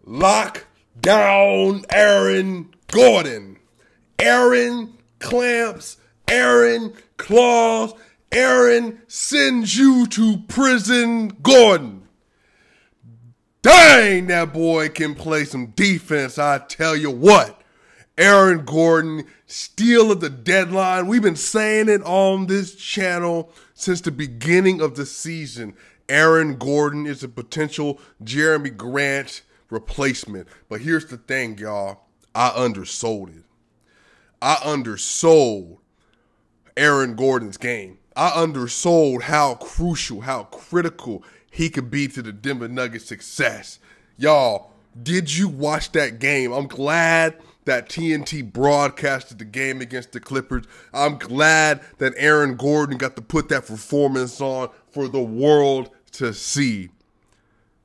Lock down Aaron Gordon. Aaron clamps, Aaron claws, Aaron sends you to prison, Gordon. Dang, that boy can play some defense, I tell you what. Aaron Gordon, steal of the deadline. We've been saying it on this channel since the beginning of the season. Aaron Gordon is a potential Jeremy Grant replacement. But here's the thing, y'all. I undersold it. I undersold Aaron Gordon's game. I undersold how crucial, how critical he could be to the Denver Nuggets' success. Y'all, did you watch that game? I'm glad that TNT broadcasted the game against the Clippers. I'm glad that Aaron Gordon got to put that performance on for the world to see.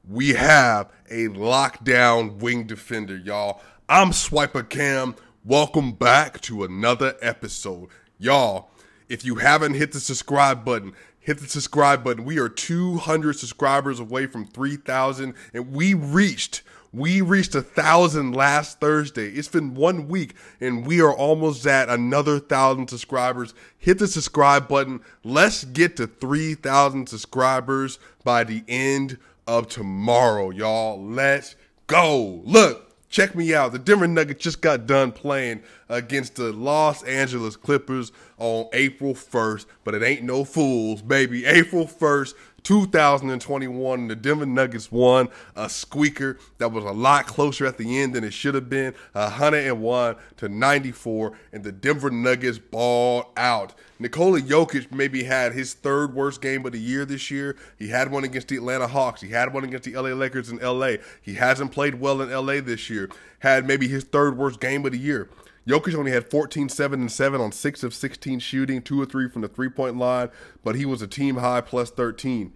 We have a lockdown wing defender, y'all. I'm Swiper Cam. Welcome back to another episode. Y'all, if you haven't hit the subscribe button, hit the subscribe button. We are 200 subscribers away from 3,000, and we reached 1,000 last Thursday. It's been 1 week, and we are almost at another 1,000 subscribers. Hit the subscribe button. Let's get to 3,000 subscribers by the end of tomorrow, y'all. Let's go. Look. Check me out. The Denver Nuggets just got done playing against the Los Angeles Clippers on April 1st, but it ain't no fools, baby. April 1st, 2021, the Denver Nuggets won a squeaker that was a lot closer at the end than it should have been, 101-94, and the Denver Nuggets balled out. Nikola Jokic maybe had his third worst game of the year this year. He had one against the Atlanta Hawks. He had one against the LA Lakers in LA. He hasn't played well in LA this year. Had maybe his third worst game of the year. Jokic only had 14, 7, and 7 on 6 of 16 shooting, 2 of 3 from the three-point line, but he was a team high plus 13.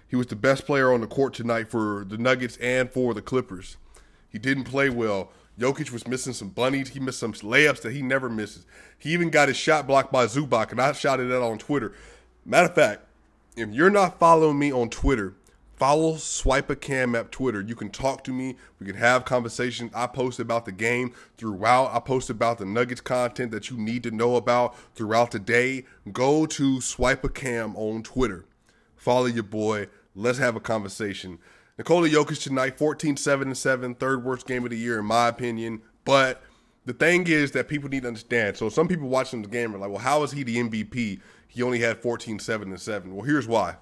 He was the best player on the court tonight for the Nuggets and for the Clippers. He didn't play well. Jokic was missing some bunnies. He missed some layups that he never misses. He even got his shot blocked by Zubac, and I shouted that on Twitter. Matter of fact, if you're not following me on Twitter, follow Swiper Cam at Twitter. You can talk to me. We can have conversations. I post about the game throughout. I post about the Nuggets content that you need to know about throughout the day. Go to Swiper Cam on Twitter. Follow your boy. Let's have a conversation. Nikola Jokic tonight, 14, 7, and 7, third worst game of the year in my opinion. But the thing is that people need to understand. So some people watching the game are like, well, how is he the MVP? He only had 14, 7, and 7. Well, here's why.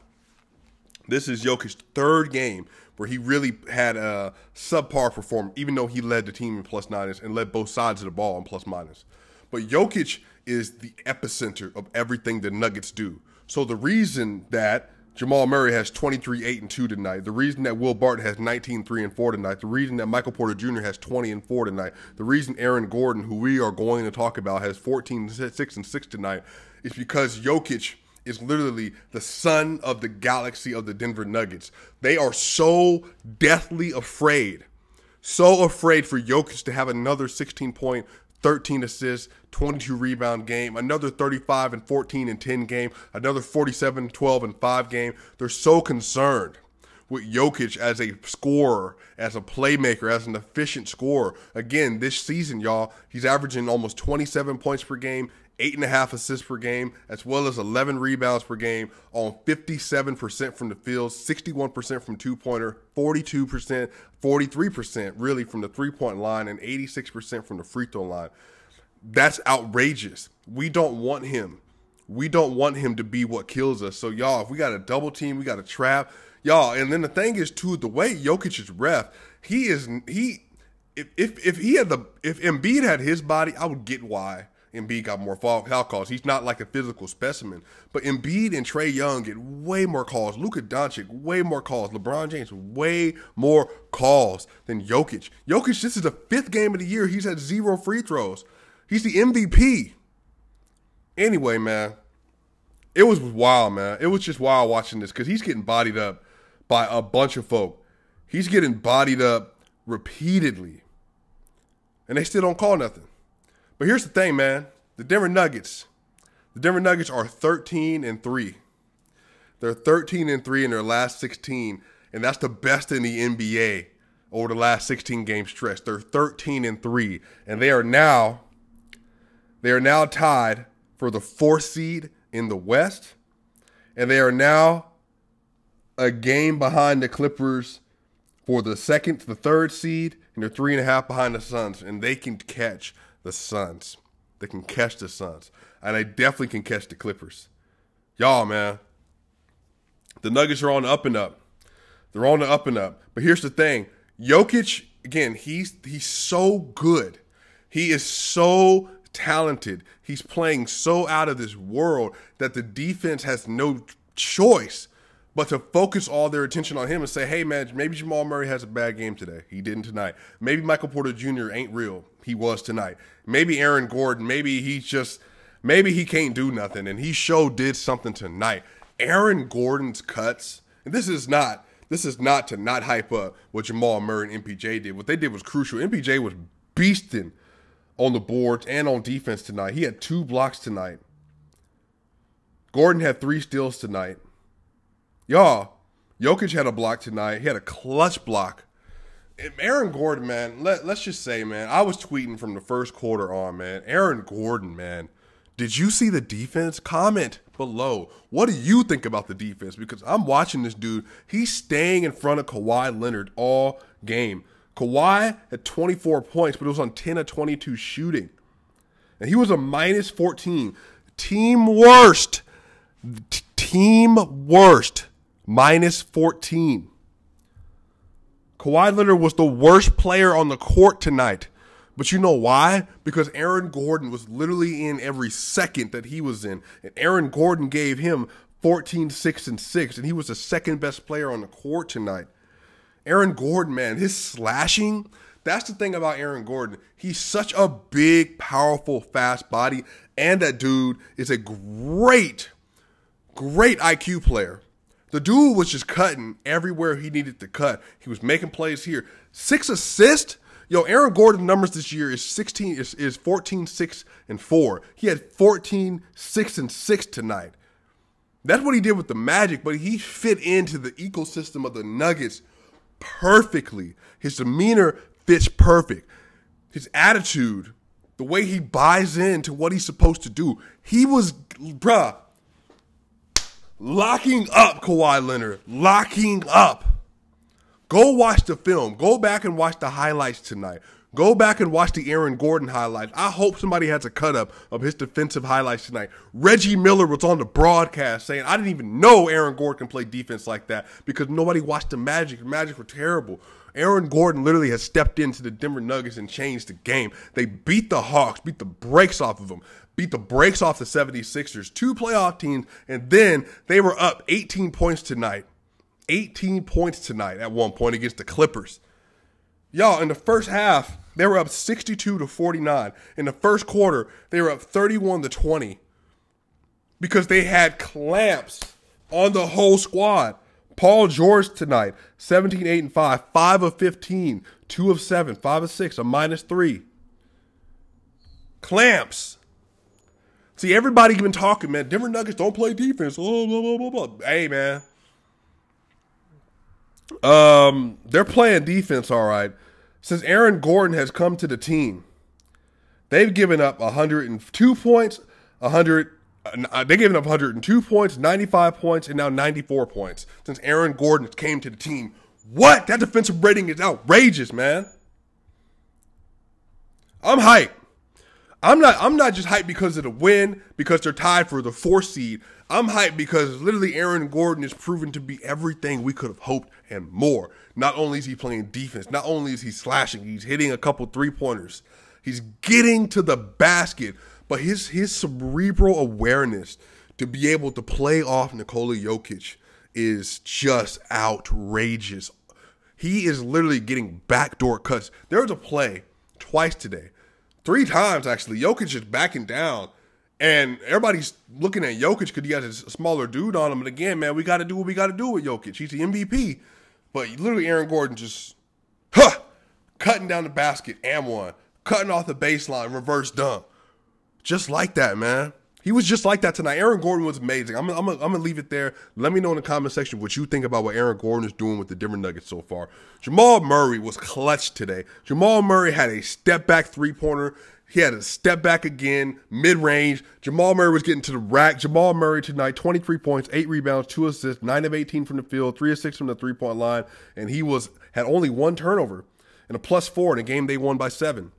This is Jokic's third game where he really had a subpar performance, even though he led the team in plus minus and led both sides of the ball in plus minus. But Jokic is the epicenter of everything the Nuggets do. So the reason that Jamal Murray has 23, 8, and 2 tonight, the reason that Will Barton has 19, 3, and 4 tonight, the reason that Michael Porter Jr. has 20 and 4 tonight, the reason Aaron Gordon, who we are going to talk about, has 14, 6, and 6 tonight is because Jokic is literally the son of the galaxy of the Denver Nuggets. They are so deathly afraid for Jokic to have another 16-point, 13 assists, 22 rebound game, another 35 and 14 and 10 game, another 47, 12 and 5 game. They're so concerned with Jokic as a scorer, as a playmaker, as an efficient scorer. Again, this season, y'all, he's averaging almost 27 points per game, 8.5 assists per game, as well as 11 rebounds per game on 57% from the field, 61% from two-pointer, 42%, 43% really from the three-point line, and 86% from the free throw line. That's outrageous. We don't want him. We don't want him to be what kills us. So, y'all, if we got a double team, we got a trap. Y'all, and then the thing is, too, the way Jokic is ref, if Embiid had his body, I would get why Embiid got more foul calls. He's not like a physical specimen. But Embiid and Trae Young get way more calls. Luka Doncic, way more calls. LeBron James, way more calls than Jokic. Jokic, this is the 5th game of the year. He's had 0 free throws. He's the MVP. Anyway, man, it was wild, man. It was just wild watching this because he's getting bodied up by a bunch of folk. He's getting bodied up repeatedly. And they still don't call nothing. But here's the thing, man. The Denver Nuggets are 13-3. They're 13-3 in their last 16, and that's the best in the NBA. over the last 16 game stretch. They're 13-3, and they are now tied for the 4th seed in the West, and they are now a game behind the Clippers for the 2nd to the 3rd seed, and they're 3.5 behind the Suns, and they can catch the Suns. They can catch the Suns, and they definitely can catch the Clippers. Y'all, man, the Nuggets are on the up and up. They're on the up and up. But here's the thing. Jokic, again, he's so good. He is so talented. He's playing so out of this world that the defense has no choice but to focus all their attention on him and say, hey, man, maybe Jamal Murray has a bad game today. He didn't tonight. Maybe Michael Porter Jr. ain't real. He was tonight. Maybe Aaron Gordon, maybe he can't do nothing, and he did something tonight. Aaron Gordon's cuts, and this is not to not hype up what Jamal Murray and MPJ did. What they did was crucial. MPJ was beasting on the boards and on defense tonight. He had 2 blocks tonight. Gordon had 3 steals tonight. Y'all, Jokic had a block tonight. He had a clutch block. And Aaron Gordon, man, let's just say, man, I was tweeting from the first quarter on, man. Aaron Gordon, man, did you see the defense? Comment below. What do you think about the defense? Because I'm watching this dude. He's staying in front of Kawhi Leonard all game. Kawhi had 24 points, but it was on 10 of 22 shooting. And he was a minus 14. Team worst. Team worst. Minus 14. Kawhi Leonard was the worst player on the court tonight. But you know why? Because Aaron Gordon was literally in every second that he was in. And Aaron Gordon gave him 14, 6, and 6. And he was the second best player on the court tonight. Aaron Gordon, man, his slashing, that's the thing about Aaron Gordon. He's such a big, powerful, fast body. And that dude is a great IQ player. The dude was just cutting everywhere he needed to cut. He was making plays here. 6 assists? Yo, Aaron Gordon's numbers this year is 14, 6, and 4. He had 14, 6, and 6 tonight. That's what he did with the Magic, but he fit into the ecosystem of the Nuggets perfectly. His demeanor fits perfect. His attitude, the way he buys into what he's supposed to do. He was, locking up Kawhi Leonard. Locking up. Go watch the film. Go back and watch the highlights tonight. Go back and watch the Aaron Gordon highlights. I hope somebody has a cut-up of his defensive highlights tonight. Reggie Miller was on the broadcast saying, I didn't even know Aaron Gordon can play defense like that because nobody watched the Magic. The Magic were terrible. Aaron Gordon literally has stepped into the Denver Nuggets and changed the game. They beat the Hawks, beat the brakes off of them, beat the brakes off the 76ers, 2 playoff teams, and then they were up 18 points tonight. 18 points tonight at one point against the Clippers. Y'all, in the first half, they were up 62-49. In the first quarter, they were up 31-20 because they had clamps on the whole squad. Paul George tonight, 17, 8, and 5, 5 of 15, 2 of 7, 5 of 6, a -3. Clamps. See, everybody been talking, man. Denver Nuggets don't play defense. Oh, blah, blah, blah, blah. Hey, man. They're playing defense all right. Since Aaron Gordon has come to the team, they've given up 102 points, they've given up 102 points, 95 points, and now 94 points since Aaron Gordon came to the team. What? That defensive rating is outrageous, man. I'm hyped. I'm not just hyped because of the win, because they're tied for the 4th seed. I'm hyped because literally Aaron Gordon is proven to be everything we could have hoped and more. Not only is he playing defense, not only is he slashing, he's hitting a couple 3-pointers. He's getting to the basket, but his cerebral awareness to be able to play off Nikola Jokic is just outrageous. He is literally getting backdoor cuts. There was a play twice today. 3 times, actually. Jokic is backing down, and everybody's looking at Jokic because he has a smaller dude on him. And again, man, we got to do what we got to do with Jokic. He's the MVP. But literally Aaron Gordon just, cutting down the basket, and one. Cutting off the baseline, reverse dunk. Just like that, man. He was just like that tonight. Aaron Gordon was amazing. I'm gonna leave it there. Let me know in the comment section what you think about what Aaron Gordon is doing with the Denver Nuggets so far. Jamal Murray was clutch today. Jamal Murray had a step back 3-pointer. He had a step back again, mid-range. Jamal Murray was getting to the rack. Jamal Murray tonight, 23 points, 8 rebounds, 2 assists, 9 of 18 from the field, 3 of 6 from the 3-point line, and he had only 1 turnover and a +4 in a game they won by 7.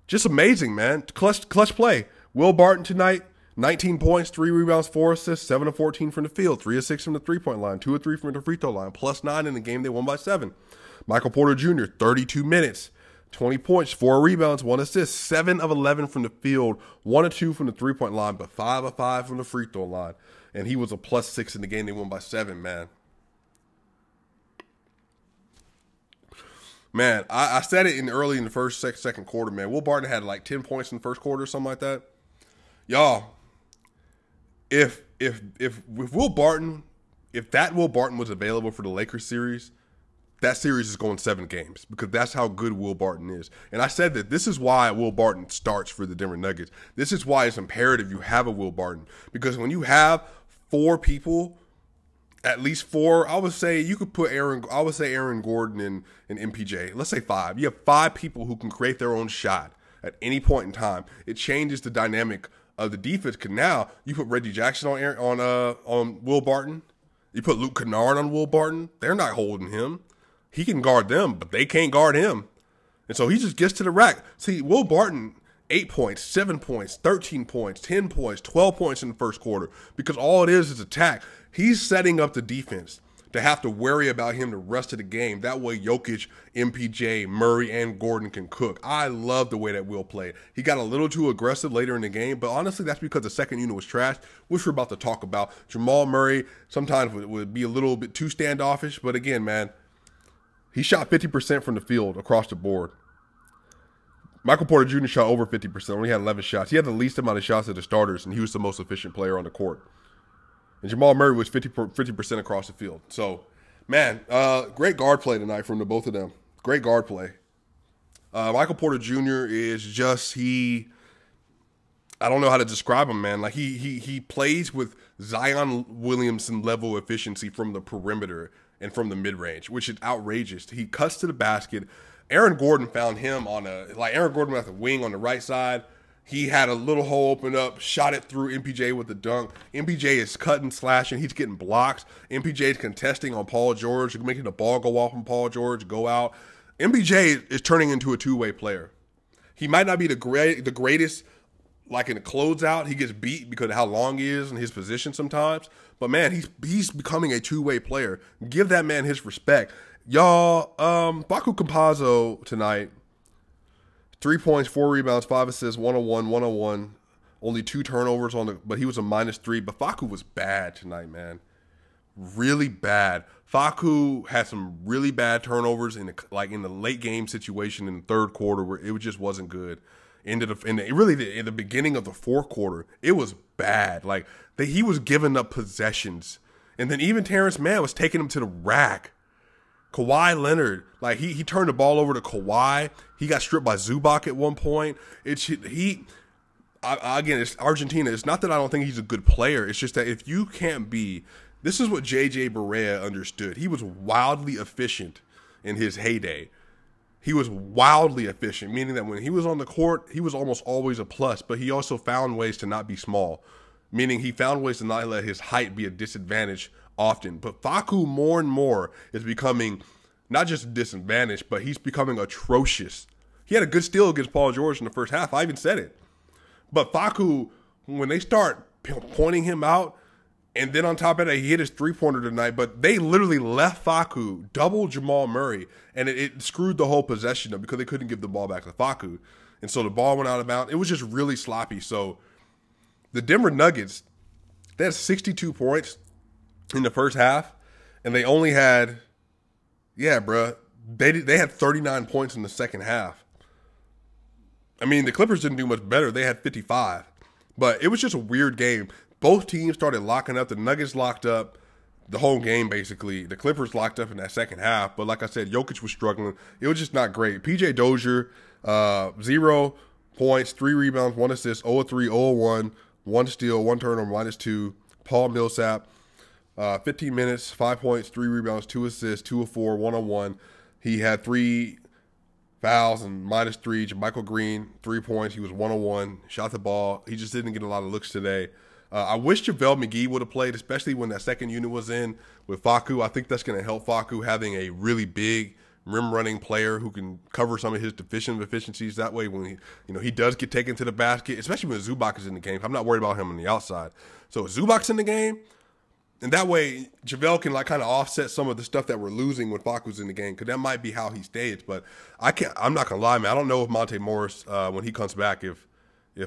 Just amazing, man. Clutch play. Will Barton tonight, 19 points, 3 rebounds, 4 assists, 7 of 14 from the field, 3 of 6 from the 3-point line, 2 of 3 from the free throw line, +9 in the game they won by 7. Michael Porter Jr., 32 minutes, 20 points, 4 rebounds, 1 assist, 7 of 11 from the field, 1 of 2 from the 3-point line, but 5 of 5 from the free throw line. And he was a +6 in the game they won by 7, man. Man, I said it early in the second quarter, man. Will Barton had like 10 points in the first quarter or something like that. Y'all, if Will Barton, if that Will Barton was available for the Lakers series, that series is going 7 games because that's how good Will Barton is. And I said that this is why Will Barton starts for the Denver Nuggets. This is why it's imperative you have a Will Barton, because when you have 4 people, at least 4, I would say you could put Aaron Gordon and MPJ. Let's say 5. You have 5 people who can create their own shot at any point in time. It changes the dynamic of the defense. Because now you put Reggie Jackson on Will Barton. You put Luke Kennard on Will Barton. They're not holding him. He can guard them, but they can't guard him. And so he just gets to the rack. See, Will Barton, 8 points, 7 points, 13 points, 10 points, 12 points in the first quarter, because all it is attack. He's setting up the defense to have to worry about him the rest of the game. That way Jokic, MPJ, Murray, and Gordon can cook. I love the way that Will played. He got a little too aggressive later in the game, but honestly, that's because the second unit was trash, which we're about to talk about. Jamal Murray sometimes would be a little bit too standoffish, but again, man, he shot 50% from the field across the board. Michael Porter Jr. shot over 50%, only had 11 shots. He had the least amount of shots of the starters, and he was the most efficient player on the court. And Jamal Murray was 50% across the field. So, man, great guard play tonight from the both of them. Great guard play. Michael Porter Jr. is just, I don't know how to describe him, man. Like, he plays with Zion Williamson level efficiency from the perimeter and from the mid-range, which is outrageous. He cuts to the basket. Aaron Gordon found him Aaron Gordon at the wing on the right side. He had a little hole open up, shot it through MPJ with the dunk. MPJ is cutting, slashing. He's getting blocks. MPJ is contesting on Paul George, making the ball go off on Paul George, go out. MPJ is turning into a two-way player. He might not be the greatest, like in a closeout. He gets beat because of how long he is in his position sometimes. But, man, he's becoming a two-way player. Give that man his respect. Y'all, Facu Campazzo tonight, 3 points, 4 rebounds, 5 assists, 101, only 2 turnovers but he was a -3. But Facu was bad tonight, man. Really bad. Facu had some really bad turnovers in the late game situation in the third quarter where it just wasn't good. In the beginning of the fourth quarter, it was bad. Like he was giving up possessions, and then even Terrence Mann was taking him to the rack. Kawhi Leonard, like he turned the ball over to Kawhi. He got stripped by Zubac at one point. Again, it's Argentina. It's not that I don't think he's a good player. It's just that if you can't be, this is what JJ Barea understood. He was wildly efficient in his heyday. He was wildly efficient, meaning that when he was on the court, he was almost always a plus, but he also found ways to not be small, meaning he found ways to not let his height be a disadvantage often. But Facu more and more is becoming not just a disadvantage, but he's becoming atrocious. He had a good steal against Paul George in the first half. I even said it. But Facu, when they start pointing him out, and then on top of that, he hit his three-pointer tonight, but they literally left Facu, double Jamal Murray, and it screwed the whole possession up because they couldn't give the ball back to Facu. And so the ball went out of bounds. It was just really sloppy. So the Denver Nuggets, they had 62 points in the first half, and they only had, they had 39 points in the second half. I mean, the Clippers didn't do much better. They had 55. But it was just a weird game. Both teams started locking up. The Nuggets locked up the whole game, basically. The Clippers locked up in that second half. But like I said, Jokic was struggling. It was just not great. PJ Dozier, 0 points, 3 rebounds, 1 assist, 0 of 3, 0 of 1, 1 steal, 1 turnover, -2. Paul Millsap, 15 minutes, 5 points, 3 rebounds, 2 assists, 2 of 4, 1-on-1. He had 3 fouls and -3. JaMychal Green, 3 points. He was 1-on-1, shot the ball. He just didn't get a lot of looks today. I wish JaVale McGee would have played, especially when that second unit was in with Facu. I think that's going to help Facu having a really big rim-running player who can cover some of his deficiencies. That way, when he does get taken to the basket, especially when Zubac is in the game. I'm not worried about him on the outside. So Zubac's in the game, and that way JaVale can kind of offset some of the stuff that we're losing when Facu's in the game, because that might be how he stays. But I'm not gonna lie, man. I don't know if Monte Morris, when he comes back, if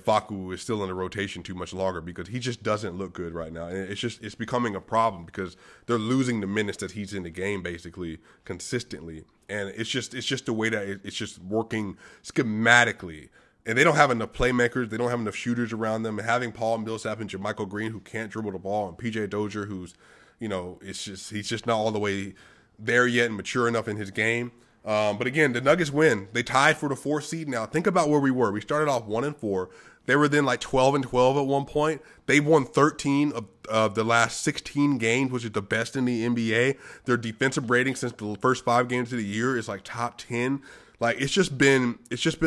Facu is still in the rotation too much longer, because he just doesn't look good right now. And it's becoming a problem because they're losing the minutes that he's in the game basically consistently. And it's just the way that it's just working schematically. And they don't have enough playmakers. They don't have enough shooters around them. And having Paul Millsap and JaMychal Green, who can't dribble the ball, and PJ Dozier, who's, he's just not all the way there yet and mature enough in his game. But again, the Nuggets win. They tied for the 4th seed. Now, think about where we were. We started off 1-4. They were then 12-12 at one point. They won 13 of the last 16 games, which is the best in the NBA. Their defensive rating since the first 5 games of the year is top 10. It's just been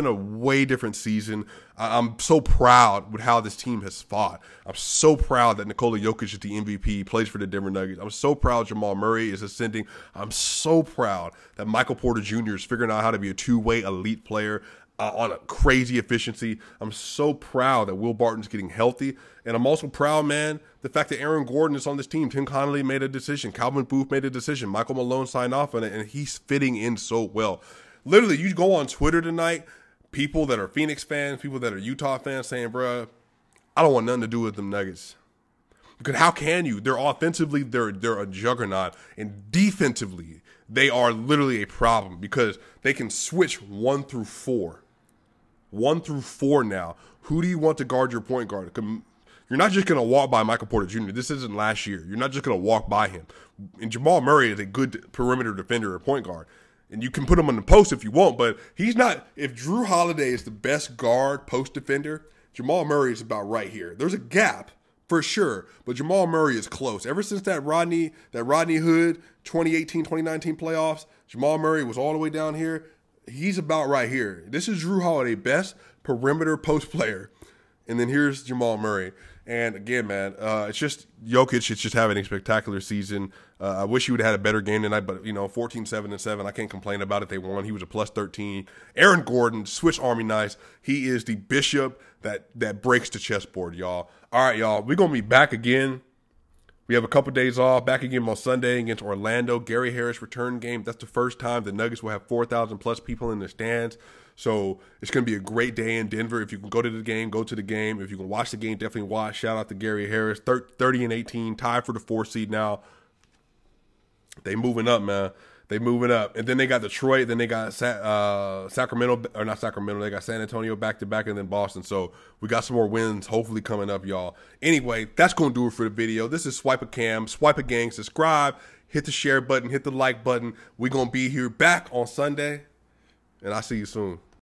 a way different season. I'm so proud with how this team has fought. I'm so proud that Nikola Jokic is the MVP, plays for the Denver Nuggets. I'm so proud Jamal Murray is ascending. I'm so proud that Michael Porter Jr. is figuring out how to be a two-way elite player on a crazy efficiency. I'm so proud that Will Barton's getting healthy. And I'm also proud, man, the fact that Aaron Gordon is on this team. Tim Connolly made a decision. Calvin Booth made a decision. Michael Malone signed off on it, and he's fitting in so well. Literally, you go on Twitter tonight, people that are Phoenix fans, people that are Utah fans saying, bruh, I don't want nothing to do with them Nuggets. Because how can you? They're offensively, they're a juggernaut. And defensively, they are literally a problem because they can switch 1 through 4. 1 through 4 now. Who do you want to guard your point guard? You're not just going to walk by Michael Porter Jr. This isn't last year. You're not just going to walk by him. And Jamal Murray is a good perimeter defender or point guard. And you can put him on the post if you want, but he's not. If Drew Holiday is the best guard post defender, Jamal Murray is about right here. There's a gap for sure, but Jamal Murray is close. Ever since that Rodney Hood 2018, 2019 playoffs, Jamal Murray was all the way down here. He's about right here. This is Drew Holiday, best perimeter post player. And then here's Jamal Murray. And again, man, it's just Jokic. It's just having a spectacular season. I wish he would have had a better game tonight, but 14-7-7. I can't complain about it. They won. He was a +13. Aaron Gordon, Swiss Army knife. He is the bishop that breaks the chessboard, y'all. All right, y'all. We're gonna be back again. We have a couple days off. Back again on Sunday against Orlando. Gary Harris return game. That's the first time the Nuggets will have 4,000 plus people in the stands. So it's going to be a great day in Denver. If you can go to the game, go to the game. If you can watch the game, definitely watch. Shout out to Gary Harris, 30-18, tied for the 4th seed now. They moving up, man. They moving up. And then they got Detroit. Then they got Sacramento, or not Sacramento. They got San Antonio back-to-back, and then Boston. So we got some more wins hopefully coming up, y'all. Anyway, that's going to do it for the video. This is Swipe a Cam, Swipe a Gang. Subscribe, hit the share button, hit the like button. We're going to be here back on Sunday, and I'll see you soon.